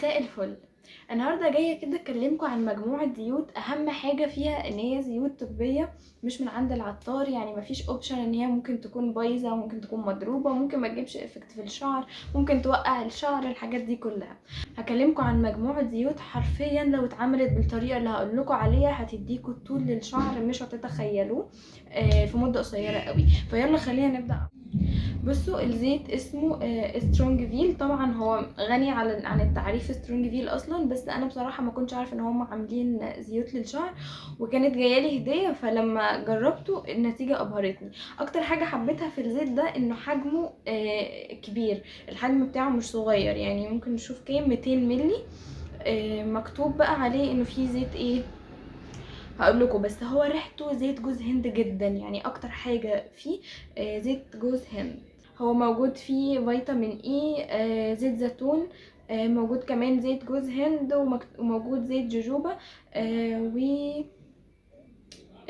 مساء الفل. النهارده جايه كده اكلمكم عن مجموعه زيوت، اهم حاجه فيها ان هي زيوت طبيه مش من عند العطار. يعني مفيش اوبشن ان هي ممكن تكون بايظه، ممكن تكون مضروبه، ممكن ما تجيبش افكت في الشعر، ممكن توقع الشعر، الحاجات دي كلها. هكلمكم عن مجموعه زيوت حرفيا لو اتعملت بالطريقه اللي هقول لكم عليها هتديكوا طول للشعر مش هتتخيلوه في مده قصيره قوي. فيلا خلينا نبدا. بصوا، الزيت اسمه سترونج فيل. طبعا هو غني عن التعريف سترونج فيل اصلا، بس انا بصراحه ما كنتش عارفه ان هم عاملين زيوت للشعر، وكانت جايالي هديه، فلما جربته النتيجه ابهرتني. اكتر حاجه حبيتها في الزيت ده انه حجمه كبير، الحجم بتاعه مش صغير. يعني ممكن نشوف كام، 200 ملي. مكتوب بقى عليه انه فيه زيت ايه، هقول لكم، بس هو ريحته زيت جوز هند جدا. يعني اكتر حاجه فيه زيت جوز هند. هو موجود فيه فيتامين اي، زيت زيتون، موجود كمان زيت جوز هند، وموجود زيت جوجوبا،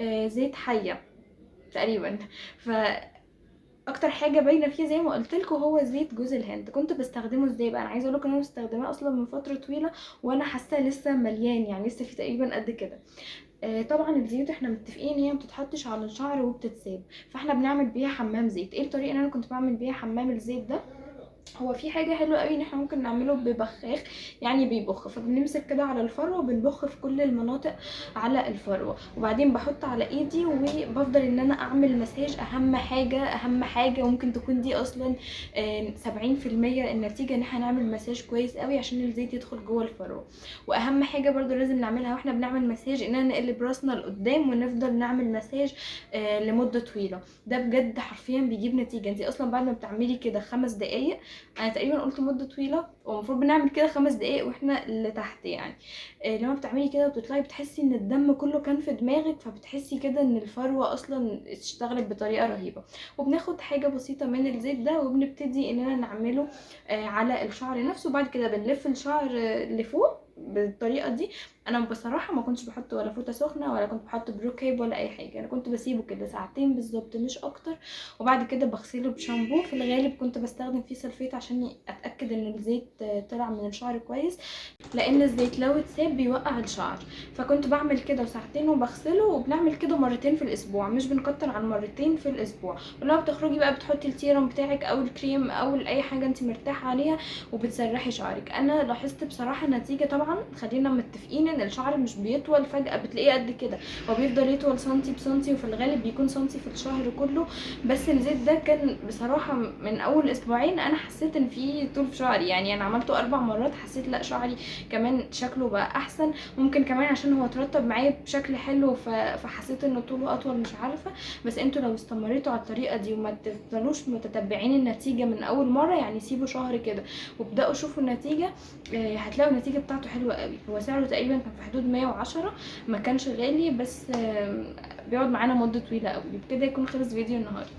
وزيت حية تقريبا. ف اكتر حاجه باينه فيه زي ما قلت لكم هو زيت جوز الهند. كنت بستخدمه ازاي بقى؟ انا عايزه اقول لكم ان انا مستخدماه اصلا من فتره طويله، وانا حاسه لسه مليان، يعني لسه فيه تقريبا قد كده. طبعا الزيوت احنا متفقين ان هي متتحطش على الشعر وبتتساب، فاحنا بنعمل بيها حمام زيت. ايه الطريقه اللي انا كنت بعمل بيها حمام الزيت ده؟ هو في حاجه حلوه قوي ان احنا ممكن نعمله ببخاخ، يعني بيبخ. فبنمسك كده على الفروه وبنبخ في كل المناطق على الفروه، وبعدين بحط على ايدي وبفضل ان انا اعمل مساج. اهم حاجه اهم حاجه ممكن تكون دي اصلا 70% النتيجه، ان احنا نعمل مساج كويس قوي عشان الزيت يدخل جوه الفروه. واهم حاجه برضو لازم نعملها واحنا بنعمل مساج، اننا نقلب راسنا لقدام ونفضل نعمل مساج لمده طويله. ده بجد حرفيا بيجيب نتيجه. انت اصلا بعد ما بتعملي كده 5 دقايق، انا تقريبا قلت مده طويله، والمفروض بنعمل كده 5 دقايق واحنا اللي تحت يعني. لما بتعملي كده وبتطلعي بتحسي ان الدم كله كان في دماغك، فبتحسي كده ان الفروه اصلا اشتغلت بطريقه رهيبه. وبناخد حاجه بسيطه من الزيت ده وبنبتدي اننا نعمله على الشعر نفسه، وبعد كده بنلف الشعر لفوق بالطريقه دي. انا بصراحه ما كنتش بحط ولا فوطه سخنه، ولا كنت بحط بروكيب ولا اي حاجه. انا كنت بسيبه كده ساعتين بالظبط مش اكتر، وبعد كده بغسله بشامبو. في الغالب كنت بستخدم فيه سلفيت عشان اتاكد ان الزيت طلع من الشعر كويس، لان الزيت لو اتساب بيوقع الشعر. فكنت بعمل كده ساعتين وبغسله، وبنعمل كده مرتين في الاسبوع، مش بنكتر عن مرتين في الاسبوع. ولما بتخرجي بقى بتحطي السيرم بتاعك او الكريم او اي حاجه انت مرتاحه عليها وبتسرحي شعرك. انا لاحظت بصراحه نتيجه. طبعا خلينا متفقين ان الشعر مش بيطول فجاه بتلاقيه قد كده، هو بيفضل يطول سنتي بسنتي، وفي الغالب بيكون سنتي في الشهر كله. بس الزيت ده كان بصراحه من اول اسبوعين انا حسيت ان في طول في شعري. يعني انا عملته 4 مرات، حسيت لا شعري كمان شكله بقى احسن. ممكن كمان عشان هو اترطب معايا بشكل حلو فحسيت انه طوله اطول، مش عارفه. بس انتوا لو استمريتوا على الطريقه دي وما تفضلوش متتبعين النتيجه من اول مره، يعني سيبوا شهر كده وابداوا شوفوا النتيجه، هتلاقوا النتيجه بتاعته حلوه قوي. هو سعره تقريبا كان في حدود 110، ما كانش غالي، بس بيقعد معانا مده طويله قوي. بكده يكون خلص فيديو النهارده.